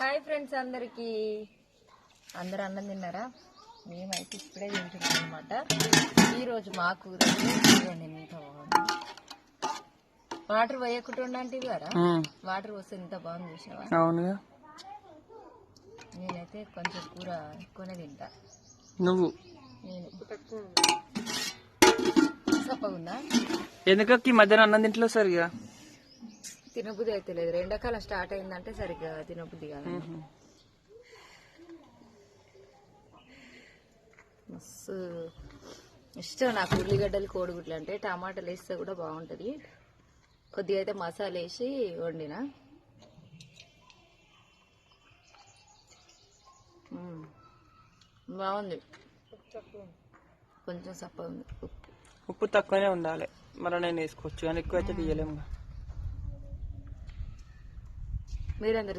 Hi friends, అందరూ అన్నం తిన్నారా? మేమైతే ఇప్పుడే తింటున్నాం అనమాట. ఈరోజు మా కూర ఎంత బాగుంది. వాటర్ పోయకుండా అంటే కదా, వాటర్ పోస్తే ఎంత బాగుంది చూసావా? అవునుగా. నేనైతే కొంచెం కూర ఎక్కువనే తింటా. నువ్వు నేను సప్పగుందా? ఎందుకకి మధ్యాహ్నం అన్నం తింటలో సరిగా తినబుద్ధి అయితే లేదు. ఎండాకాలం స్టార్ట్ అయిందంటే సరిగ్గా తినబుద్ధి కాదు. మస్తు ఇష్టం నాకు ఉల్లిగడ్డలు, కోడిగుడ్లు అంటే. టమాటాలు వేస్తే కూడా బాగుంటుంది. కొద్దిగా అయితే మసాలా వేసి వండిన. బాగుంది. కొంచెం సప్ప ఉంది. ఉప్పు తక్కువనే ఉండాలి, మళ్ళీ నేను వేసుకోవచ్చు కానీ ఎక్కువ అయితే తీయలేము. మీరందరూ